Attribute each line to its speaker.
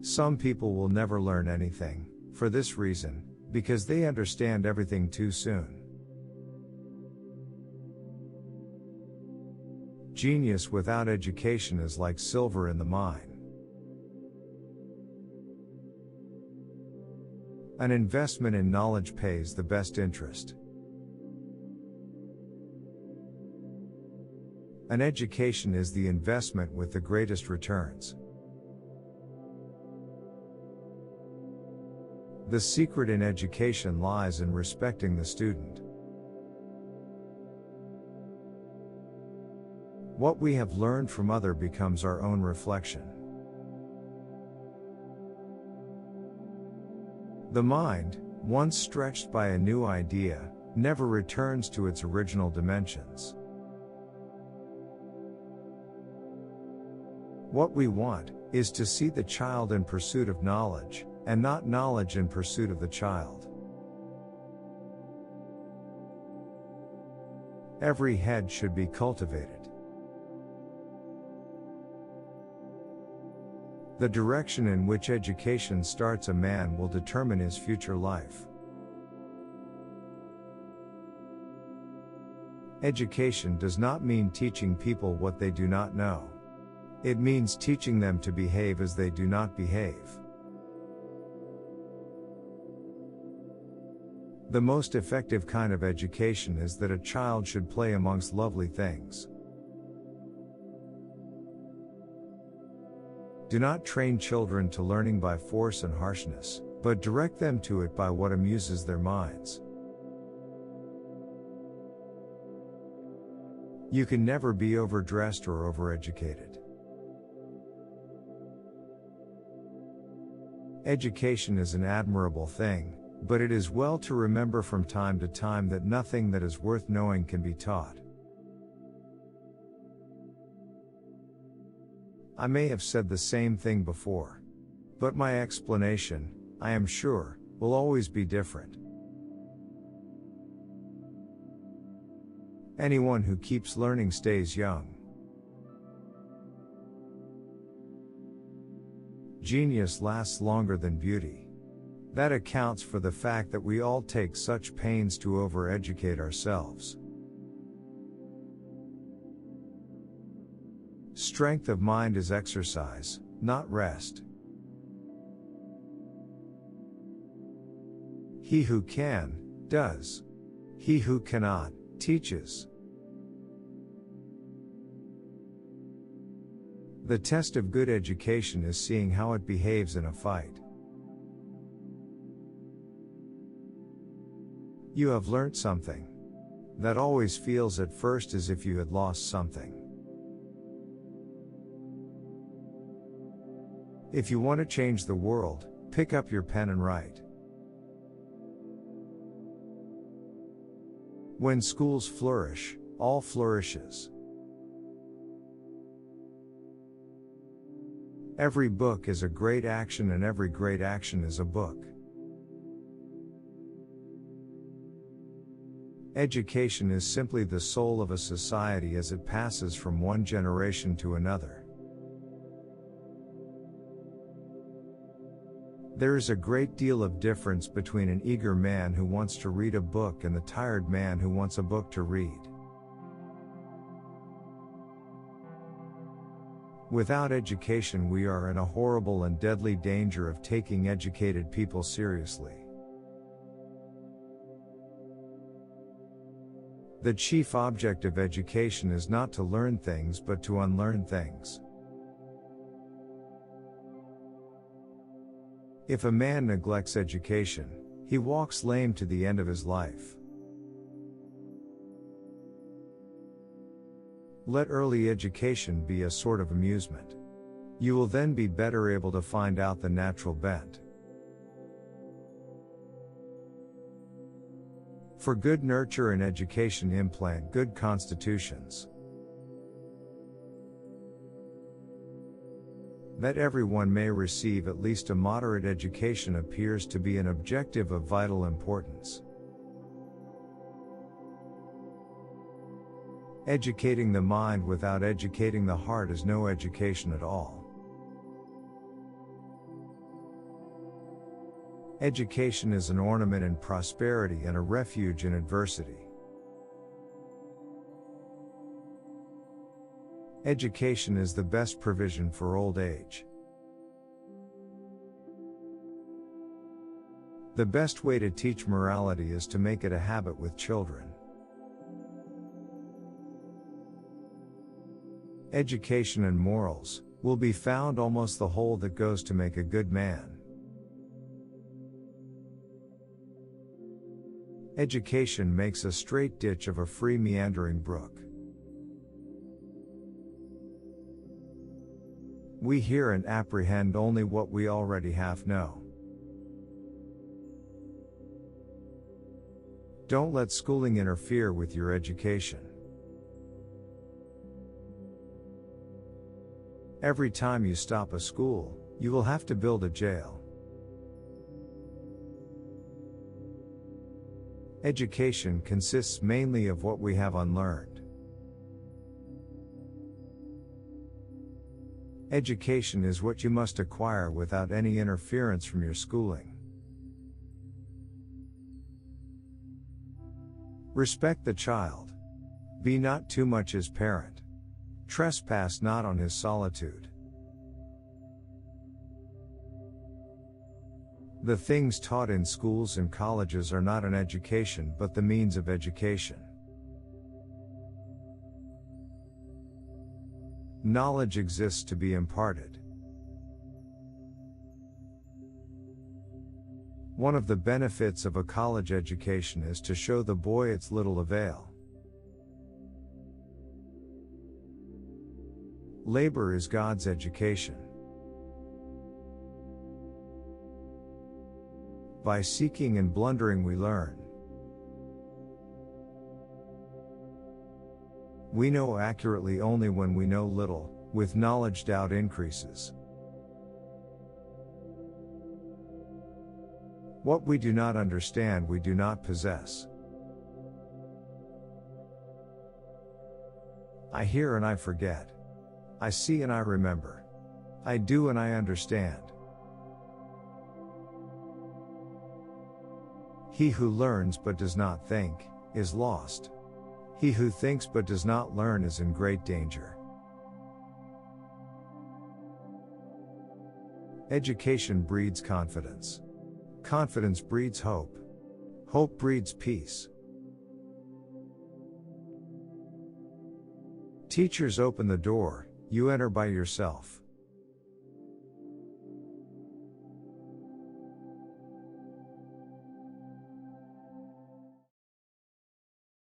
Speaker 1: Some people will never learn anything, for this reason, because they understand everything too soon. Genius without education is like silver in the mine. An investment in knowledge pays the best interest. An education is the investment with the greatest returns. The secret in education lies in respecting the student. What we have learned from other becomes our own reflection. The mind, once stretched by a new idea, never returns to its original dimensions. What we want is to see the child in pursuit of knowledge, and not knowledge in pursuit of the child. Every head should be cultivated. The direction in which education starts a man will determine his future life. Education does not mean teaching people what they do not know. It means teaching them to behave as they do not behave. The most effective kind of education is that a child should play amongst lovely things. Do not train children to learning by force and harshness, but direct them to it by what amuses their minds. You can never be overdressed or overeducated. Education is an admirable thing, but it is well to remember from time to time that nothing that is worth knowing can be taught. I may have said the same thing before. But my explanation, I am sure, will always be different. Anyone who keeps learning stays young. Genius lasts longer than beauty. That accounts for the fact that we all take such pains to overeducate ourselves. Strength of mind is exercise, not rest. He who can, does. He who cannot, teaches. The test of good education is seeing how it behaves in a fight. You have learnt something. That always feels at first as if you had lost something. If you want to change the world, pick up your pen and write. When schools flourish, all flourishes. Every book is a great action and every great action is a book. Education is simply the soul of a society as it passes from one generation to another. There is a great deal of difference between an eager man who wants to read a book and the tired man who wants a book to read. Without education, we are in a horrible and deadly danger of taking educated people seriously. The chief object of education is not to learn things but to unlearn things. If a man neglects education, he walks lame to the end of his life. Let early education be a sort of amusement. You will then be better able to find out the natural bent. For good nurture and education implant good constitutions. That everyone may receive at least a moderate education appears to be an objective of vital importance. Educating the mind without educating the heart is no education at all. Education is an ornament in prosperity and a refuge in adversity. Education is the best provision for old age. The best way to teach morality is to make it a habit with children. Education and morals will be found almost the whole that goes to make a good man. Education makes a straight ditch of a free meandering brook. We hear and apprehend only what we already half know. Don't let schooling interfere with your education. Every time you stop a school, you will have to build a jail. Education consists mainly of what we have unlearned. Education is what you must acquire without any interference from your schooling. Respect the child. Be not too much his parent. Trespass not on his solitude. The things taught in schools and colleges are not an education but the means of education. Knowledge exists to be imparted. One of the benefits of a college education is to show the boy its little avail. Labor is God's education. By seeking and blundering we learn. We know accurately only when we know little, with knowledge doubt increases. What we do not understand we do not possess. I hear and I forget. I see and I remember. I do and I understand. He who learns but does not think, is lost. He who thinks but does not learn is in great danger. Education breeds confidence. Confidence breeds hope. Hope breeds peace. Teachers open the door, you enter by yourself.